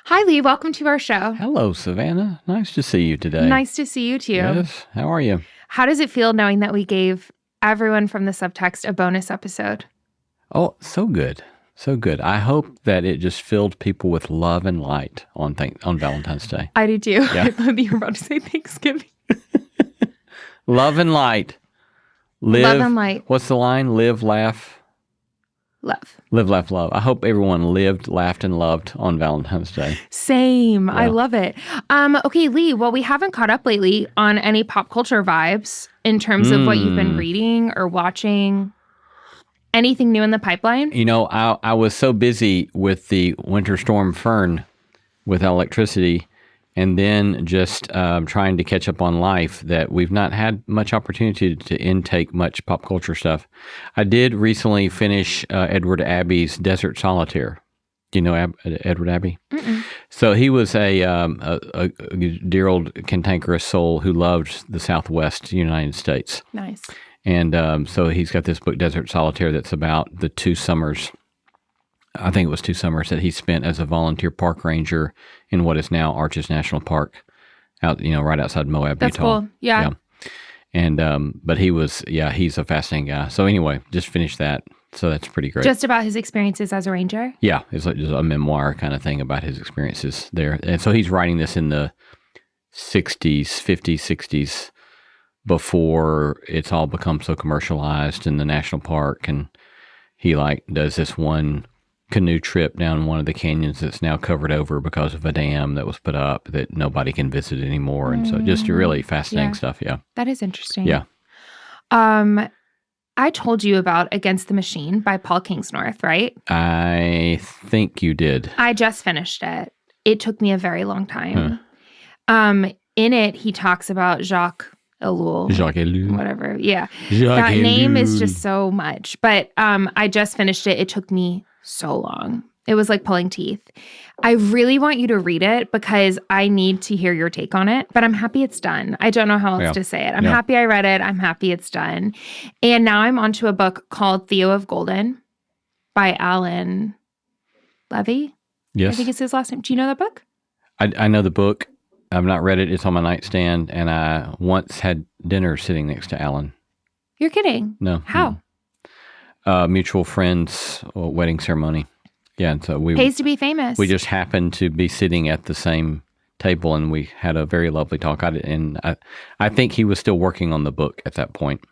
Hi, Lee. Welcome to our show. Hello, Savannah. Nice to see you today. Nice to see you, too. Yes. How are you? How does it feel knowing that we gave everyone from the Subtext a bonus episode? Oh, so good. So good. I hope that it just filled people with love and light on Valentine's Day. I do, too. Yeah. I thought that you were about to say Thanksgiving. Love and light. Love and light. What's the line? Live, laugh. Love. Live, laugh, love. I hope everyone lived, laughed, and loved on Valentine's Day. Same. Yeah. I love it. Okay, Lee, well, we haven't caught up lately on any pop culture vibes in terms of what you've been reading or watching. Anything new in the pipeline? You know, I was so busy with the Winter Storm Fern with electricity and then just trying to catch up on life that we've not had much opportunity to intake much pop culture stuff. I did recently finish Edward Abbey's Desert Solitaire. Do you know Edward Abbey? Mm-mm. So he was a dear old cantankerous soul who loved the Southwest United States. Nice. And so he's got this book, Desert Solitaire, that's about the 2 summers. I think it was 2 summers that he spent as a volunteer park ranger in what is now Arches National Park, out right outside Moab, That's Utah. cool. Yeah. And but he's a fascinating guy. So anyway, just finished that. So that's pretty great. Just about his experiences as a ranger? Yeah, it's like just a memoir kind of thing about his experiences there. And so he's writing this in the 60s, 50s, 60s, before it's all become so commercialized in the national park. And he does this one canoe trip down one of the canyons that's now covered over because of a dam that was put up that nobody can visit anymore. And so just really fascinating stuff. Yeah. That is interesting. Yeah. I told you about Against the Machine by Paul Kingsnorth, right? I think you did. I just finished it. It took me a very long time. In it, he talks about Jacques Ellul. Whatever. Yeah. That name is just so much. But I just finished it. It took me so long. It was like pulling teeth. I really want you to read it because I need to hear your take on it, but I'm happy it's done. I don't know how else to say it. I'm happy I read it. I'm happy it's done. And now I'm onto a book called Theo of Golden by Alan Levy. Yes. I think it's his last name. Do you know that book? I know the book. I've not read it. It's on my nightstand, and I once had dinner sitting next to Alan. You're kidding? No. How? Mutual friends wedding ceremony. Yeah, and so pays to be famous. We just happened to be sitting at the same table, and we had a very lovely talk. I think he was still working on the book at that point,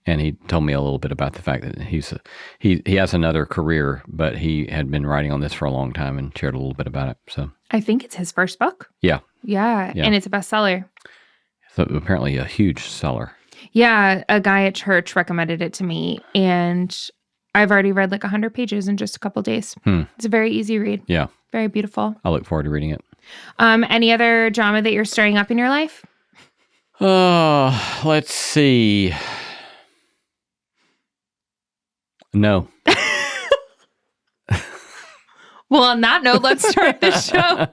and he told me a little bit about the fact that he has another career, but he had been writing on this for a long time and shared a little bit about it. So I think it's his first book. Yeah, and it's a bestseller. So apparently a huge seller. Yeah, a guy at church recommended it to me, and I've already read 100 pages in just a couple days. It's a very easy read. Yeah. Very beautiful. I look forward to reading it. Any other drama that you're stirring up in your life? Let's see. No. Well, on that note, let's start the show.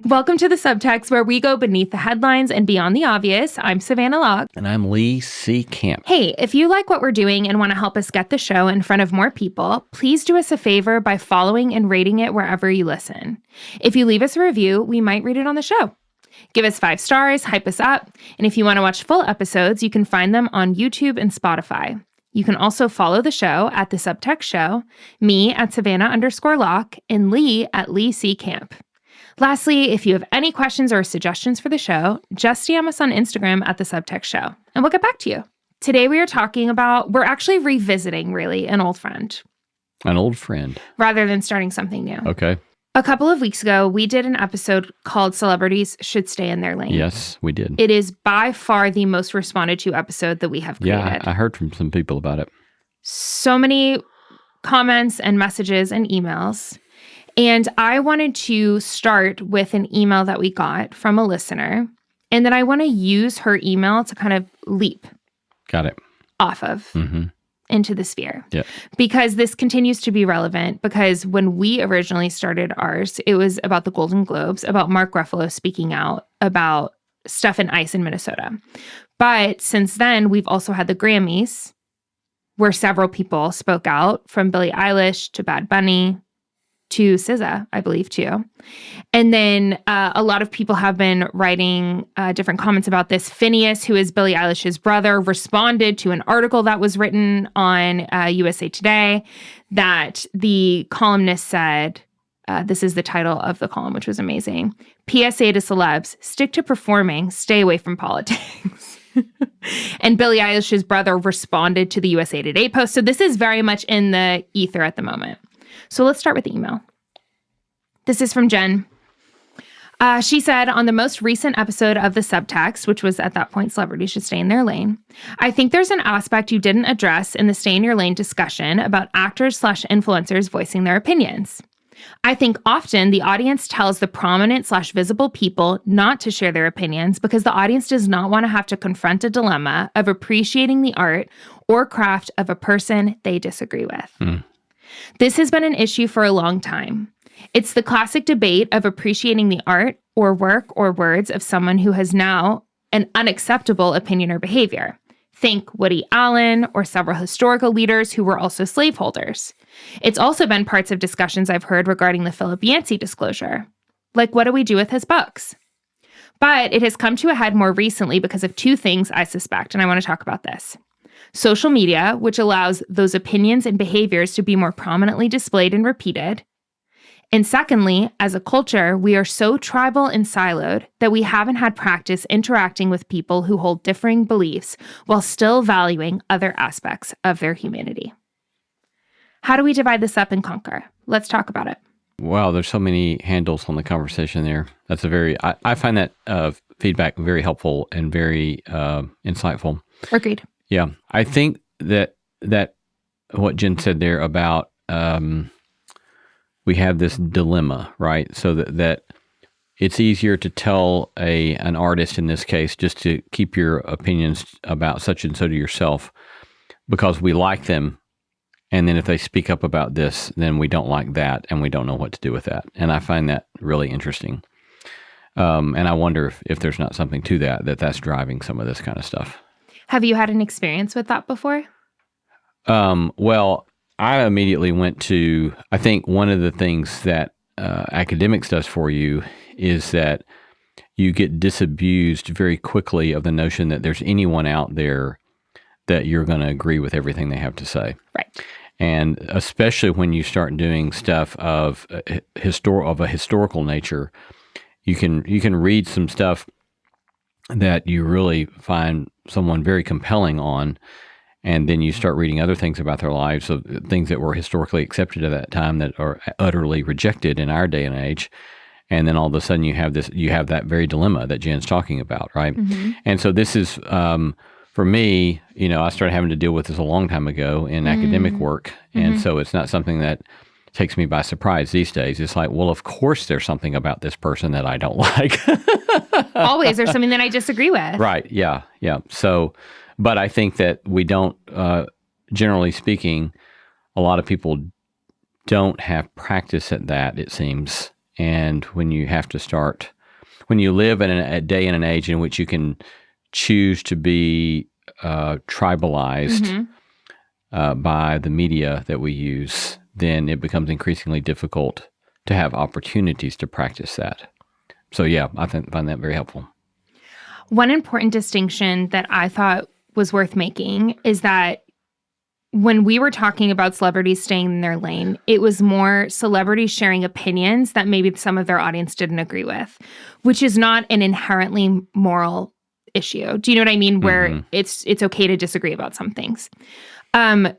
Welcome to the Subtext, where we go beneath the headlines and beyond the obvious. I'm Savannah Locke. And I'm Lee C. Camp. Hey, if you like what we're doing and want to help us get the show in front of more people, please do us a favor by following and rating it wherever you listen. If you leave us a review, we might read it on the show. Give us 5 stars, hype us up, and if you want to watch full episodes, you can find them on YouTube and Spotify. You can also follow the show at The Subtext Show, me at Savannah_Locke, and Lee at Lee C. Camp. Lastly, if you have any questions or suggestions for the show, just DM us on Instagram at The Subtext Show, and we'll get back to you. Today we're actually revisiting, really, an old friend. An old friend. Rather than starting something new. Okay. A couple of weeks ago, we did an episode called Celebrities Should Stay in Their Lane. Yes, we did. It is by far the most responded to episode that we have created. Yeah, I heard from some people about it. So many comments and messages and emails. And I wanted to start with an email that we got from a listener. And then I want to use her email to kind of leap. Got it. Off of. Into the sphere. Yeah. Because this continues to be relevant, because when we originally started ours, it was about the Golden Globes, about Mark Ruffalo speaking out about stuff in ice in Minnesota. But since then, we've also had the Grammys, where several people spoke out, from Billie Eilish to Bad Bunny to SZA, I believe, too. And then a lot of people have been writing different comments about this. Phineas, who is Billie Eilish's brother, responded to an article that was written on USA Today that the columnist said, this is the title of the column, which was amazing. PSA to celebs, stick to performing, stay away from politics. And Billie Eilish's brother responded to the USA Today post. So this is very much in the ether at the moment. So let's start with the email. This is from Jen. She said, on the most recent episode of the Subtext, which was at that point, Celebrities Should Stay in Their Lane, I think there's an aspect you didn't address in the Stay in Your Lane discussion about actors/influencers voicing their opinions. I think often the audience tells the prominent/visible people not to share their opinions because the audience does not want to have to confront a dilemma of appreciating the art or craft of a person they disagree with. This has been an issue for a long time. It's the classic debate of appreciating the art or work or words of someone who has now an unacceptable opinion or behavior. Think Woody Allen or several historical leaders who were also slaveholders. It's also been parts of discussions I've heard regarding the Philip Yancey disclosure. Like, what do we do with his books? But it has come to a head more recently because of two things, I suspect, and I want to talk about this. Social media, which allows those opinions and behaviors to be more prominently displayed and repeated. And secondly, as a culture, we are so tribal and siloed that we haven't had practice interacting with people who hold differing beliefs while still valuing other aspects of their humanity. How do we divide this up and conquer? Let's talk about it. Wow, there's so many handles on the conversation there. That's I find that feedback very helpful and very insightful. Agreed. Yeah, I think that what Jen said there about we have this dilemma, right? So that it's easier to tell an artist in this case just to keep your opinions about such and so to yourself because we like them. And then if they speak up about this, then we don't like that and we don't know what to do with that. And I find that really interesting. And I wonder if there's not something to that's driving some of this kind of stuff. Have you had an experience with that before? Well, I immediately went to, I think one of the things that academics does for you is that you get disabused very quickly of the notion that there's anyone out there that you're going to agree with everything they have to say. Right. And especially when you start doing stuff of a historical nature, you can read some stuff that you really find someone very compelling on, and then you start reading other things about their lives, of things that were historically accepted at that time that are utterly rejected in our day and age. And then all of a sudden you have that very dilemma that Jen's talking about, right? Mm-hmm. And so this is, for me, I started having to deal with this a long time ago in academic work. And mm-hmm. so it's not something that takes me by surprise these days. It's like, well, of course there's something about this person that I don't like. Always. There's something that I disagree with. Right. Yeah. Yeah. So, but I think that we don't, generally speaking, a lot of people don't have practice at that, it seems. And when you have to start, when you live in a day and an age in which you can choose to be tribalized mm-hmm. By the media that we use, then it becomes increasingly difficult to have opportunities to practice that. So yeah, I find that very helpful. One important distinction that I thought was worth making is that when we were talking about celebrities staying in their lane, it was more celebrities sharing opinions that maybe some of their audience didn't agree with, which is not an inherently moral issue. Do you know what I mean? Where mm-hmm. it's okay to disagree about some things.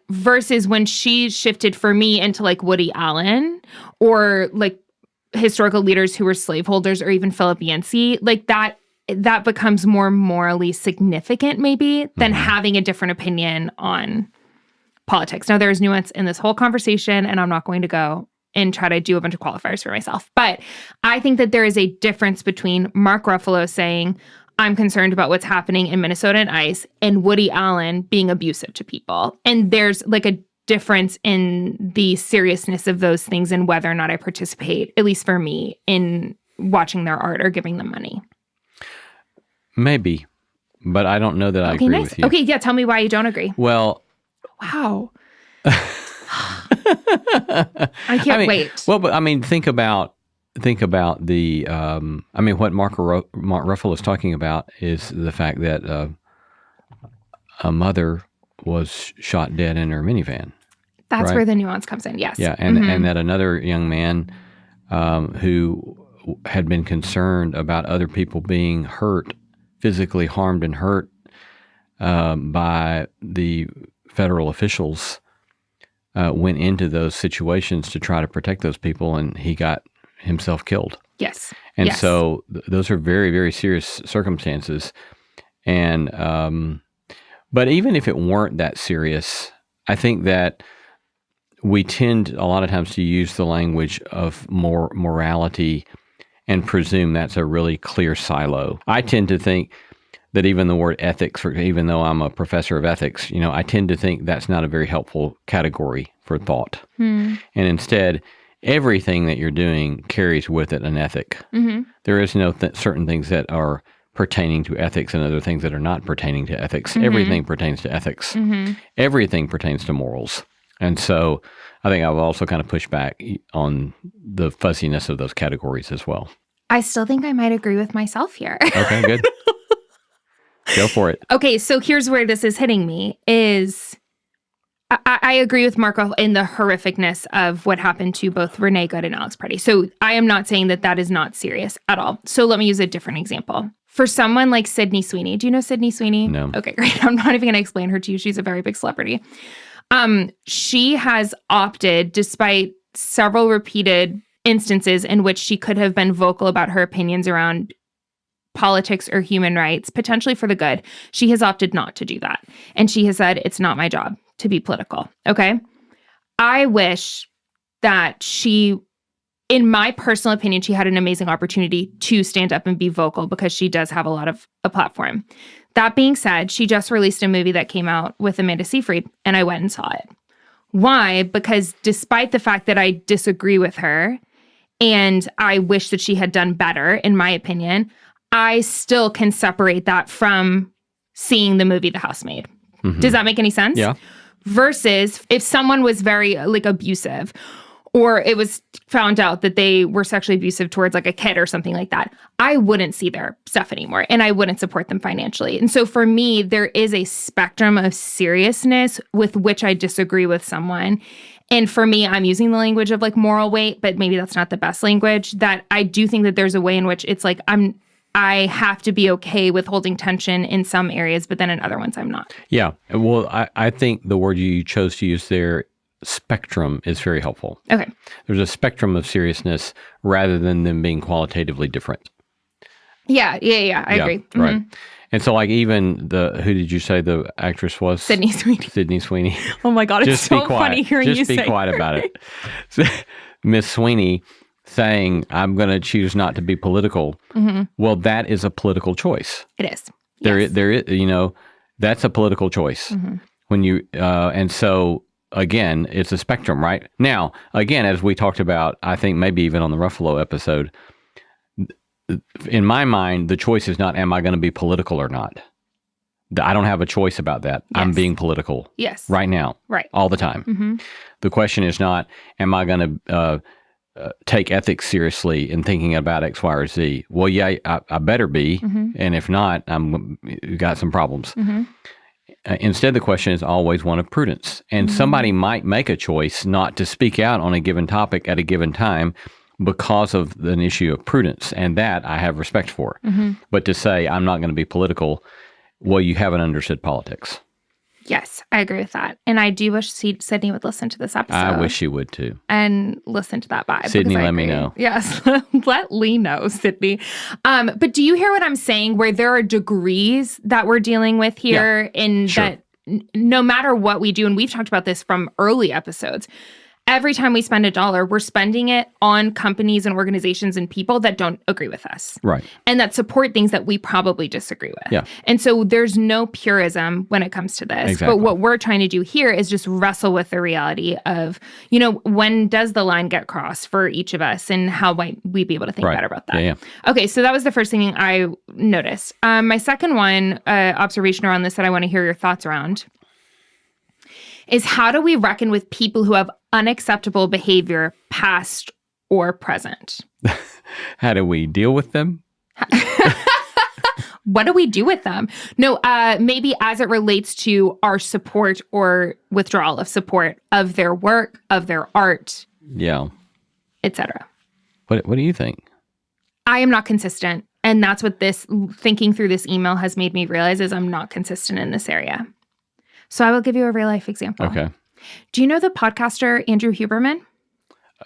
Versus when she shifted for me into like Woody Allen or like historical leaders who were slaveholders or even Philip Yancey, like that becomes more morally significant maybe than mm-hmm. having a different opinion on politics. Now, there's nuance in this whole conversation, and I'm not going to go and try to do a bunch of qualifiers for myself. But I think that there is a difference between Mark Ruffalo saying, I'm concerned about what's happening in Minnesota and ICE, and Woody Allen being abusive to people. And there's like a difference in the seriousness of those things and whether or not I participate, at least for me, in watching their art or giving them money. Maybe, but I don't know that I agree with you. Okay, yeah, tell me why you don't agree. Well, Wow. I can't wait. Well, but I mean, think about the. What Mark Ruffalo is talking about is the fact that a mother was shot dead in her minivan. That's right? where the nuance comes in. Yes. Yeah, and that another young man who had been concerned about other people being hurt, physically harmed and hurt by the federal officials, went into those situations to try to protect those people, and he got himself killed. Yes. And so those are very, very serious circumstances. And but even if it weren't that serious, I think that we tend a lot of times to use the language of morality and presume that's a really clear silo. I tend to think that even the word ethics, or even though I'm a professor of ethics, I tend to think that's not a very helpful category for thought. And instead, everything that you're doing carries with it an ethic. There is no certain things that are pertaining to ethics and other things that are not pertaining to ethics. Everything pertains to ethics. Everything pertains to morals. And so I think I will also kind of push back on the fuzziness of those categories as well. I still think I might agree with myself here. Okay, good. Go for it. Okay, so here's where this is hitting me is I agree with Marco in the horrificness of what happened to both Renee Good and Alex Preddy. So I am not saying that that is not serious at all. So let me use a different example. For someone like Sydney Sweeney, do you know Sydney Sweeney? No. Okay, great. I'm not even going to explain her to you. She's a very big celebrity. She has opted, despite several repeated instances in which she could have been vocal about her opinions around politics or human rights, potentially for the good, she has opted not to do that. And she has said, it's not my job to be political. Okay. I wish that she, in my personal opinion, she had an amazing opportunity to stand up and be vocal because she does have a lot of a platform. That being said, she just released a movie that came out with Amanda Seyfried, and I went and saw it. Why? Because despite the fact that I disagree with her and I wish that she had done better, in my opinion, I still can separate that from seeing the movie The Housemaid. Does that make any sense? Yeah. Versus if someone was very abusive, or it was found out that they were sexually abusive towards a kid or something like that, I wouldn't see their stuff anymore and I wouldn't support them financially. And so for me, there is a spectrum of seriousness with which I disagree with someone. And for me, I'm using the language of moral weight, but maybe that's not the best language. That I do think that there's a way in which it's I have to be okay with holding tension in some areas, but then in other ones I'm not. Yeah. Well, I think the word you chose to use there, spectrum, is very helpful. Okay. There's a spectrum of seriousness rather than them being qualitatively different. Yeah. I agree. Right. And so even who did you say the actress was? Sydney Sweeney. Sydney Sweeney. Oh my God, it's so funny hearing you say that. Just be quiet about it. Miss Sweeney saying, I'm going to choose not to be political. Well, that is a political choice. It is. There is, that's a political choice. When you, and so again, it's a spectrum, right? Now, again, as we talked about, I think maybe even on the Ruffalo episode, in my mind, the choice is not, am I going to be political or not? I don't have a choice about that. Yes. I'm being political. Yes. Right now. Right. All the time. The question is not, am I going to take ethics seriously in thinking about X, Y, or Z? Well, yeah, I better be. And if not, I've got some problems. Instead, the question is always one of prudence. And somebody might make a choice not to speak out on a given topic at a given time because of an issue of prudence. And that I have respect for. But to say, I'm not going to be political, well, you haven't understood politics. Yes, I agree with that. And I do wish Sydney would listen to this episode. I wish she would too. And listen to that vibe. Sydney, let me know. Yes, let Lee know, Sydney. But do you hear what I'm saying, where there are degrees that we're dealing with here that no matter what we do, and we've talked about this from early episodes, every time we spend $1, we're spending it on companies and organizations and people that don't agree with us. Right. And that support things that we probably disagree with. Yeah. And so there's no purism when it comes to this. Exactly. But what we're trying to do here is just wrestle with the reality of, when does the line get crossed for each of us, and how might we be able to think better about that? Yeah. Okay, so that was the first thing I noticed. My second one, observation around this that I want to hear your thoughts around, is how do we reckon with people who have unacceptable behavior, past or present? How do we deal with them? What do we do with them? No, maybe as it relates to our support or withdrawal of support of their work, of their art, Yeah. etc. What do you think? I am not consistent. And that's what this thinking through this email has made me realize is I'm not consistent in this area. So I will give you a real life example. Okay. Do you know the podcaster Andrew Huberman?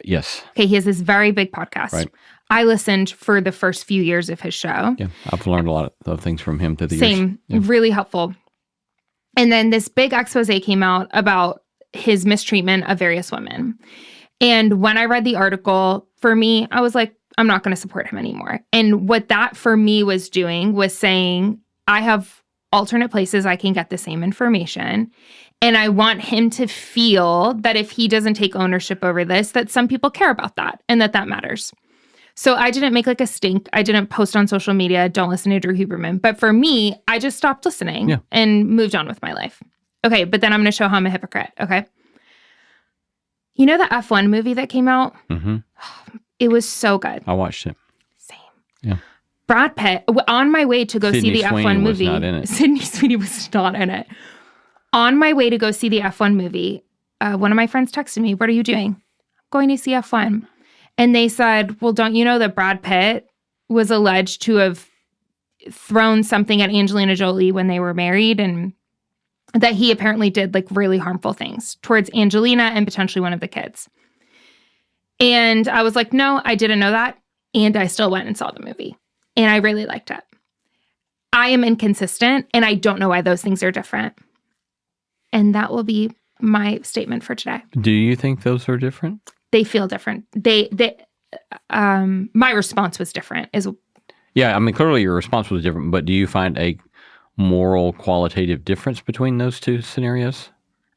Yes. Okay, he has this very big podcast. Right. I listened for the first few years of his show. Yeah. I've learned a lot of things from him through the years. Same. Yeah. Really helpful. And then this big expose came out about his mistreatment of various women. And when I read the article, for me, I was like, I'm not going to support him anymore. And what that for me was doing was saying, I have alternate places I can get the same information. And I want him to feel that if he doesn't take ownership over this, that some people care about that and that matters. So I didn't make like a stink. I didn't post on social media, don't listen to Drew Huberman. But for me, I just stopped listening and moved on with my life. Okay, but then I'm going to show how I'm a hypocrite, okay? You know the F1 movie that came out? Mm-hmm. It was so good. I watched it. Same. Yeah. Brad Pitt, on my way to go see the F1 movie. Was not in it. Sydney Sweeney was not in it. On my way to go see the F1 movie, one of my friends texted me, what are you doing? I'm going to see F1. And they said, well, don't you know that Brad Pitt was alleged to have thrown something at Angelina Jolie when they were married, and that he apparently did like really harmful things towards Angelina and potentially one of the kids. And I was like, no, I didn't know that. And I still went and saw the movie. And I really liked it. I am inconsistent, and I don't know why those things are different. And that will be my statement for today. Do you think those are different? They feel different. My response was different. Yeah, I mean, clearly your response was different, but do you find a moral qualitative difference between those two scenarios?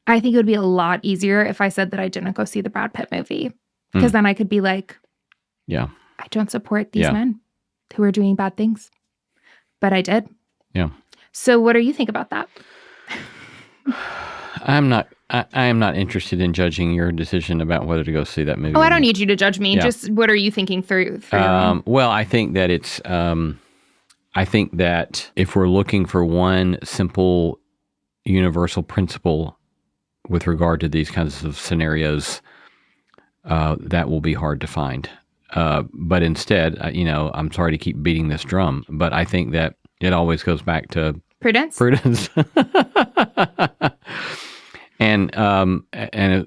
I think it would be a lot easier if I said that I didn't go see the Brad Pitt movie, because then I could be like, yeah, I don't support these men who are doing bad things. But I did. Yeah. So what do you think about that? I am not interested in judging your decision about whether to go see that movie. Oh, I don't need you to judge me. Yeah. Just what are you thinking through your own? Well, I think that it's I think that if we're looking for one simple universal principle with regard to these kinds of scenarios, that will be hard to find. But instead, I'm sorry to keep beating this drum, but I think that it always goes back to prudence. And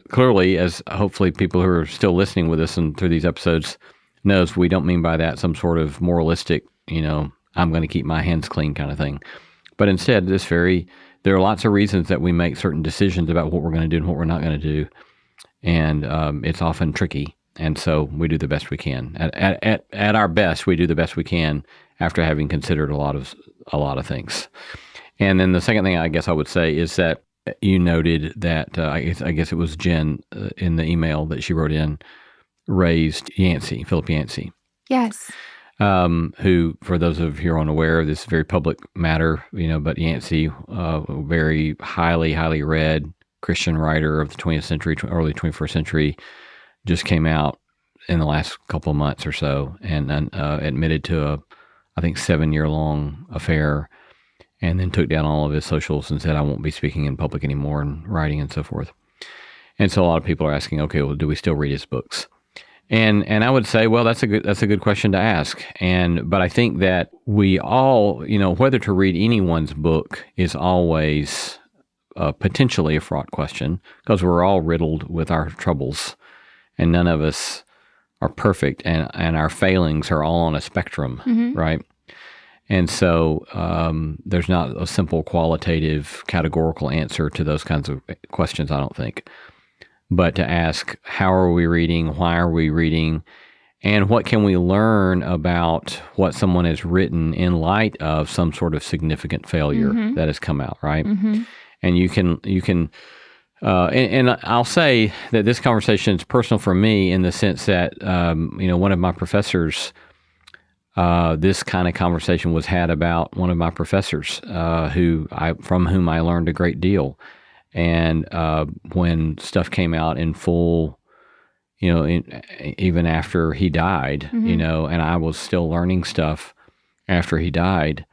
clearly, as hopefully people who are still listening with us and through these episodes knows, we don't mean by that some sort of moralistic, I'm going to keep my hands clean kind of thing. But instead, there are lots of reasons that we make certain decisions about what we're going to do and what we're not going to do. And it's often tricky. And so we do the best we can. At our best, we do the best we can after having considered a lot of things. And then the second thing I guess I would say is that you noted that I guess it was Jen in the email that she wrote in raised Philip Yancey. Yes. Who, for those of you who are unaware, this is a very public matter, but Yancey, very highly read Christian writer of the 20th century, early 21st century, just came out in the last couple of months or so and admitted to a, I think, 7-year-long affair, and then took down all of his socials and said, I won't be speaking in public anymore and writing and so forth. And so a lot of people are asking, okay, well, do we still read his books? And I would say, well, that's a good question to ask. But I think that we all, whether to read anyone's book is always potentially a fraught question, because we're all riddled with our troubles, and none of us are perfect, and our failings are all on a spectrum, right? And so there's not a simple qualitative categorical answer to those kinds of questions, I don't think. But to ask, how are we reading? Why are we reading? And what can we learn about what someone has written in light of some sort of significant failure that has come out, right? And you can and I'll say that this conversation is personal for me in the sense that, one of my professors, this kind of conversation was had about one of my professors from whom I learned a great deal. And when stuff came out in full, even after he died, and I was still learning stuff after he died,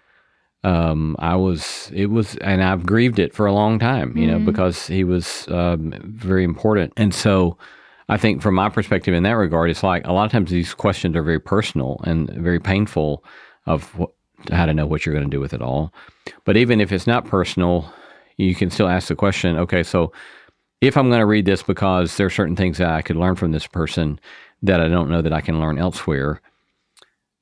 and I've grieved it for a long time, because he was very important. And so I think from my perspective in that regard, it's like a lot of times these questions are very personal and very painful of how to know what you're going to do with it all. But even if it's not personal, you can still ask the question, okay, so if I'm going to read this because there are certain things that I could learn from this person that I don't know that I can learn elsewhere,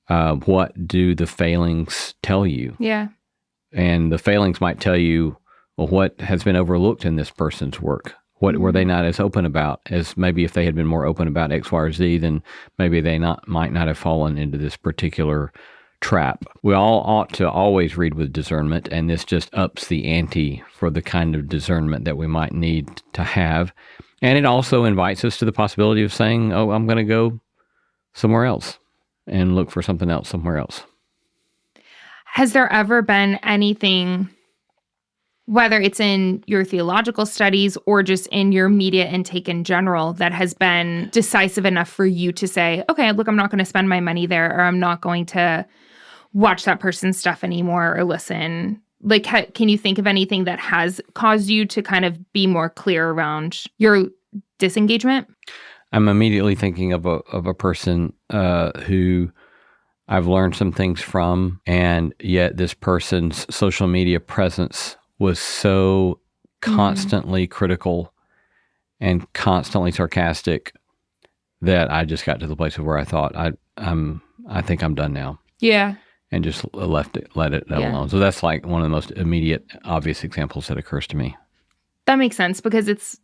what do the failings tell you? Yeah. And the failings might tell you, well, what has been overlooked in this person's work? What were they not as open about as maybe if they had been more open about X, Y, or Z, then maybe they might not have fallen into this particular trap. We all ought to always read with discernment, and this just ups the ante for the kind of discernment that we might need to have. And it also invites us to the possibility of saying, oh, I'm going to go somewhere else and look for something else somewhere else. Has there ever been anything, whether it's in your theological studies or just in your media intake in general, that has been decisive enough for you to say, okay, look, I'm not going to spend my money there, or I'm not going to watch that person's stuff anymore or listen? Like, can you think of anything that has caused you to kind of be more clear around your disengagement? I'm immediately thinking of a person who I've learned some things from, and yet this person's social media presence was so constantly critical and constantly sarcastic that I just got to the place of where I thought I think I'm done now. Yeah. And just let it alone. So that's like one of the most immediate, obvious examples that occurs to me. That makes sense, because it's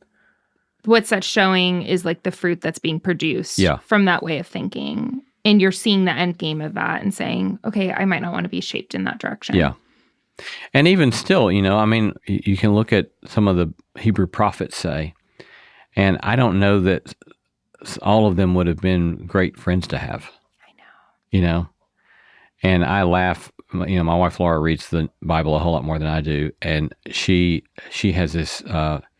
what's that showing is like the fruit that's being produced from that way of thinking. And you're seeing the end game of that and saying, okay, I might not want to be shaped in that direction. Yeah. And even still, you can look at some of the Hebrew prophets, say, and I don't know that all of them would have been great friends to have. I know. And I laugh, my wife Laura reads the Bible a whole lot more than I do, and she has this,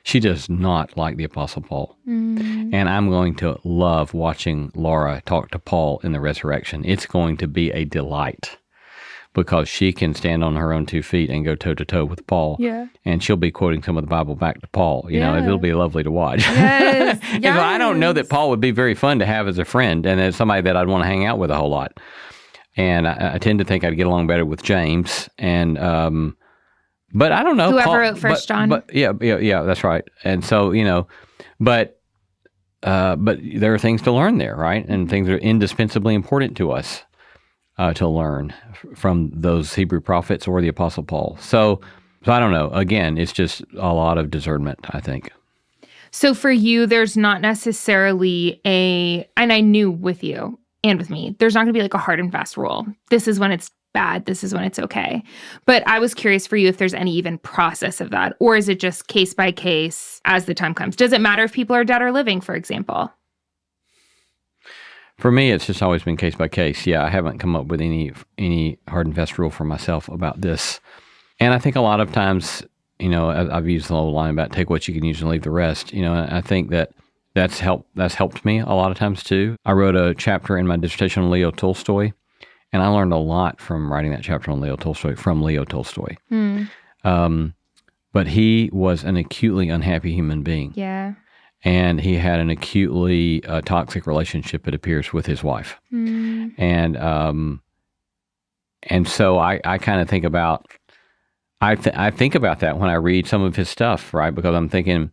she does not like the Apostle Paul. Mm. And I'm going to love watching Laura talk to Paul in the resurrection. It's going to be a delight, because she can stand on her own 2 feet and go toe-to-toe with Paul. Yeah. And she'll be quoting some of the Bible back to Paul. It'll be lovely to watch. Yes. And so I don't know that Paul would be very fun to have as a friend and as somebody that I'd want to hang out with a whole lot. And I tend to think I'd get along better with James. And but I don't know. Whoever wrote First John. But yeah, that's right. And so, but there are things to learn there, right? And things that are indispensably important to us to learn from those Hebrew prophets or the Apostle Paul. So I don't know. Again, it's just a lot of discernment, I think. So for you, there's not necessarily and I knew with you and with me, there's not going to be like a hard and fast rule. This is when it's bad. This is when it's okay. But I was curious for you if there's any even process of that, or is it just case by case as the time comes? Does it matter if people are dead or living, for example? For me, it's just always been case by case. Yeah, I haven't come up with any hard and fast rule for myself about this. And I think a lot of times, I've used the old line about take what you can use and leave the rest. And I think that's helped me a lot of times too. I wrote a chapter in my dissertation on Leo Tolstoy, and I learned a lot from writing that chapter on Leo Tolstoy from Leo Tolstoy. But he was an acutely unhappy human being. Yeah. And he had an acutely toxic relationship, it appears, with his wife. And so I kind of think about, I think about that when I read some of his stuff, right? Because I'm thinking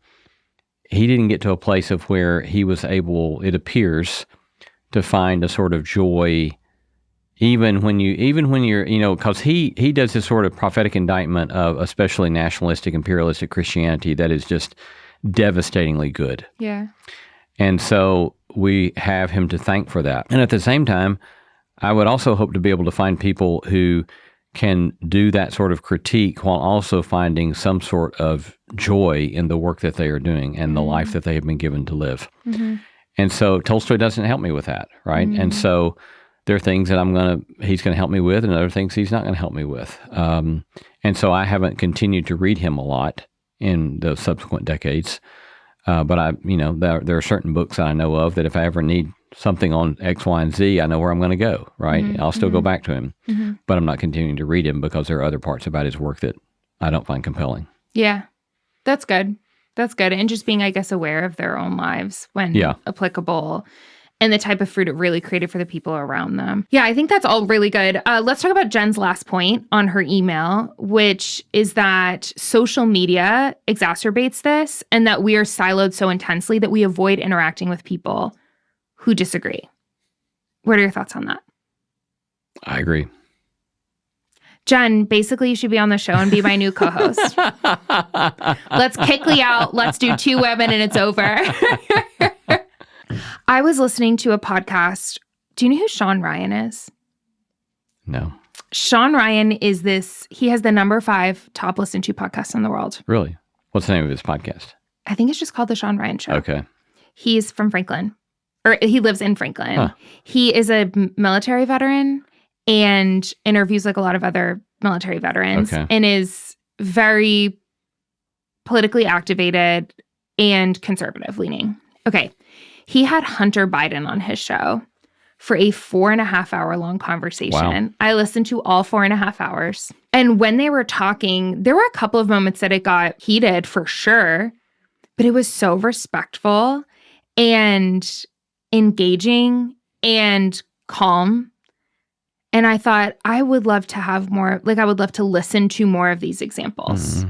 he didn't get to a place of where he was able, it appears, to find a sort of joy, even when you're, because he does this sort of prophetic indictment of especially nationalistic, imperialistic Christianity that is just devastatingly good. Yeah. And so we have him to thank for that. And at the same time, I would also hope to be able to find people who can do that sort of critique while also finding some sort of joy in the work that they are doing and the life that they have been given to live. And so Tolstoy doesn't help me with that, right? And so there are things that he's going to help me with, and other things he's not going to help me with. And so I haven't continued to read him a lot in the subsequent decades. But there are certain books that I know of that if I ever need something on X, Y, and Z, I know where I'm going to go, right? I'll still go back to him, but I'm not continuing to read him because there are other parts about his work that I don't find compelling. Yeah, that's good. That's good. And just being, I guess, aware of their own lives when applicable and the type of fruit it really created for the people around them. Yeah, I think that's all really good. Let's talk about Jen's last point on her email, which is that social media exacerbates this and that we are siloed so intensely that we avoid interacting with people who disagree. What are your thoughts on that? I agree. Jen, basically you should be on the show and be my new co-host. Let's kick Lee out. Let's do 2 women and it's over. I was listening to a podcast. Do you know who Sean Ryan is? No. Sean Ryan is he has the number 5 top listened to podcast in the world. Really? What's the name of his podcast? I think it's just called The Sean Ryan Show. Okay. He's from Franklin, or he lives in Franklin. Huh. He is a military veteran and interviews like a lot of other military veterans and is very politically activated and conservative leaning. Okay. He had Hunter Biden on his show for a 4.5-hour long conversation. Wow. I listened to all 4.5 hours. And when they were talking, there were a couple of moments that it got heated for sure, but it was so respectful and engaging and calm. And I thought, I would love to have more, I would love to listen to more of these examples,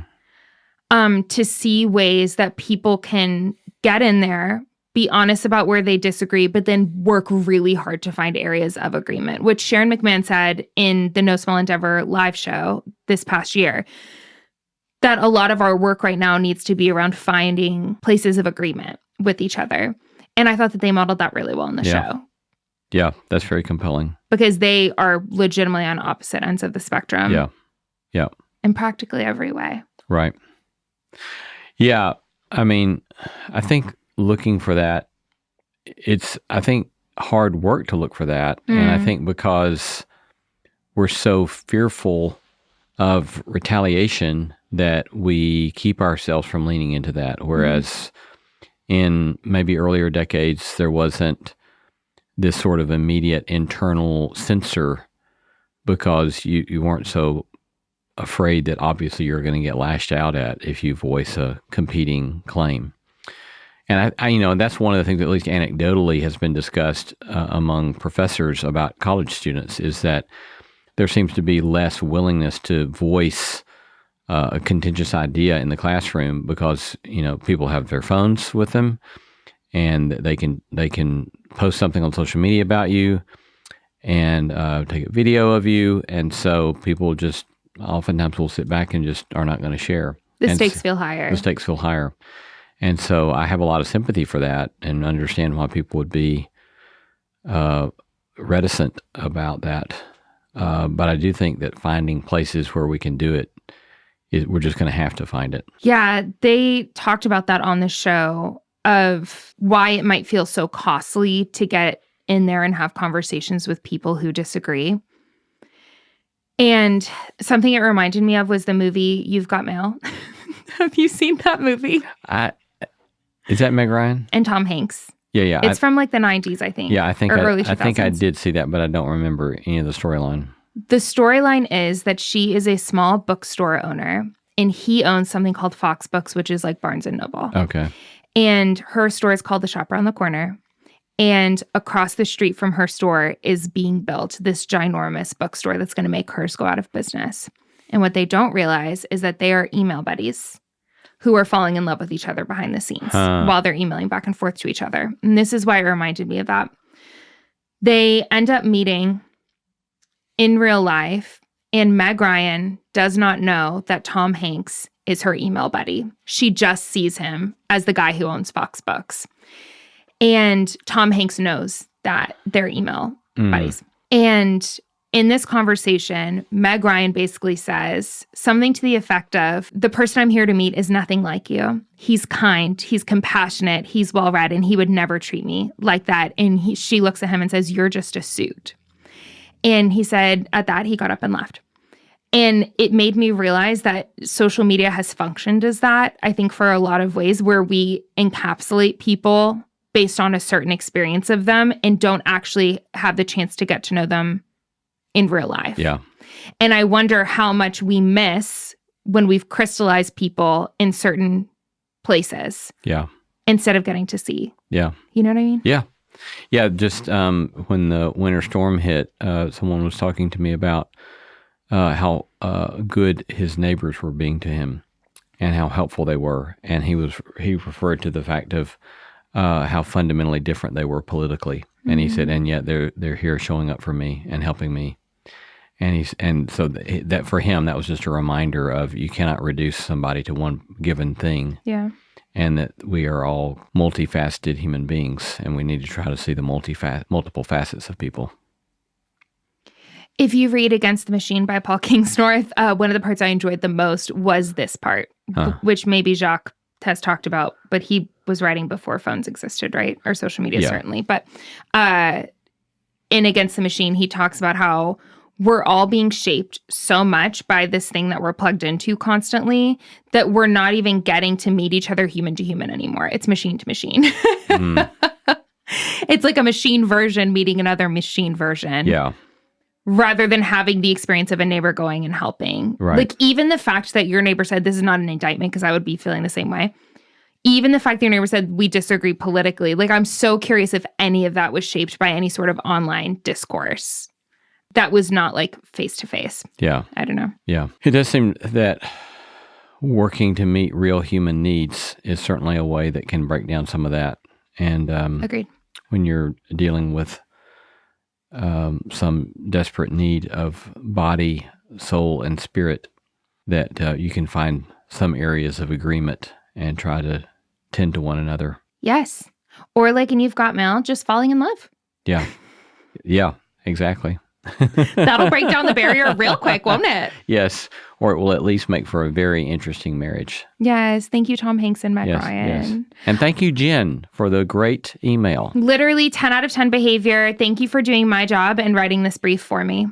to see ways that people can get in there, be honest about where they disagree, but then work really hard to find areas of agreement, which Sharon McMahon said in the No Small Endeavor live show this past year, that a lot of our work right now needs to be around finding places of agreement with each other. And I thought that they modeled that really well in the show. Yeah, that's very compelling. Because they are legitimately on opposite ends of the spectrum. Yeah. In practically every way. Right. Yeah. I mean, I think looking for that, it's hard work to look for that. And I think because we're so fearful of retaliation that we keep ourselves from leaning into that. Whereas in maybe earlier decades, there wasn't this sort of immediate internal censor because you weren't so afraid that obviously you're going to get lashed out at if you voice a competing claim. And I that's one of the things that at least anecdotally has been discussed among professors about college students is that there seems to be less willingness to voice a contentious idea in the classroom because, people have their phones with them and they can post something on social media about you and take a video of you. And so people just oftentimes will sit back and just are not going to share. The stakes feel higher. The stakes feel higher. And so I have a lot of sympathy for that and understand why people would be reticent about that. But I do think that finding places where we can do it, we're just going to have to find it. Yeah, they talked about that on the show of why it might feel so costly to get in there and have conversations with people who disagree. And something it reminded me of was the movie You've Got Mail. Have you seen that movie? Is that Meg Ryan? And Tom Hanks. Yeah. It's from the 90s, I think. Yeah, I think early 2000s. I think I did see that, but I don't remember any of the storyline. The storyline is that she is a small bookstore owner, and he owns something called Fox Books, which is like Barnes & Noble. Okay. And her store is called The Shop Around the Corner. And across the street from her store is being built this ginormous bookstore that's going to make hers go out of business. And what they don't realize is that they are email buddies who are falling in love with each other behind the scenes while they're emailing back and forth to each other. And this is why it reminded me of that. They end up meeting in real life, and Meg Ryan does not know that Tom Hanks is her email buddy. She just sees him as the guy who owns Fox Books. And Tom Hanks knows that they're email buddies. And in this conversation, Meg Ryan basically says something to the effect of, the person I'm here to meet is nothing like you. He's kind, he's compassionate, he's well-read, and he would never treat me like that. And she looks at him and says, you're just a suit. And he said, at that, he got up and left. And it made me realize that social media has functioned as that, I think, for a lot of ways where we encapsulate people based on a certain experience of them and don't actually have the chance to get to know them in real life. Yeah. And I wonder how much we miss when we've crystallized people in certain places. Yeah. Instead of getting to see. Yeah. You know what I mean? Yeah. Yeah. Just when the winter storm hit, someone was talking to me about how good his neighbors were being to him and how helpful they were. And he referred to the fact of how fundamentally different they were politically. And he said, and yet they're here showing up for me and helping me. And so that for him, that was just a reminder of you cannot reduce somebody to one given thing. Yeah. And that we are all multifaceted human beings, and we need to try to see the multiple facets of people. If you read Against the Machine by Paul Kingsnorth, one of the parts I enjoyed the most was this part, which maybe Jacques has talked about, but he was writing before phones existed, right? Or social media, certainly. But in Against the Machine, he talks about how we're all being shaped so much by this thing that we're plugged into constantly that we're not even getting to meet each other human to human anymore. It's machine to machine. It's like a machine version meeting another machine version. Yeah. Rather than having the experience of a neighbor going and helping. Right. Like even the fact that your neighbor said, this is not an indictment because I would be feeling the same way. Even the fact that your neighbor said, we disagree politically. Like I'm so curious if any of that was shaped by any sort of online discourse that was not like face to face. Yeah. I don't know. Yeah. It does seem that working to meet real human needs is certainly a way that can break down some of that. And Agreed. When you're dealing with some desperate need of body, soul, and spirit, that you can find some areas of agreement and try to tend to one another. Yes. Or like in You've Got Mail, just falling in love. Yeah. Yeah, exactly. That'll break down the barrier real quick, won't it? Yes. Or it will at least make for a very interesting marriage. Yes. Thank you, Tom Hanks and Meg Yes. Ryan. And thank you, Jen, for the great email. Literally 10 out of 10 behavior. Thank you for doing my job and writing this brief for me.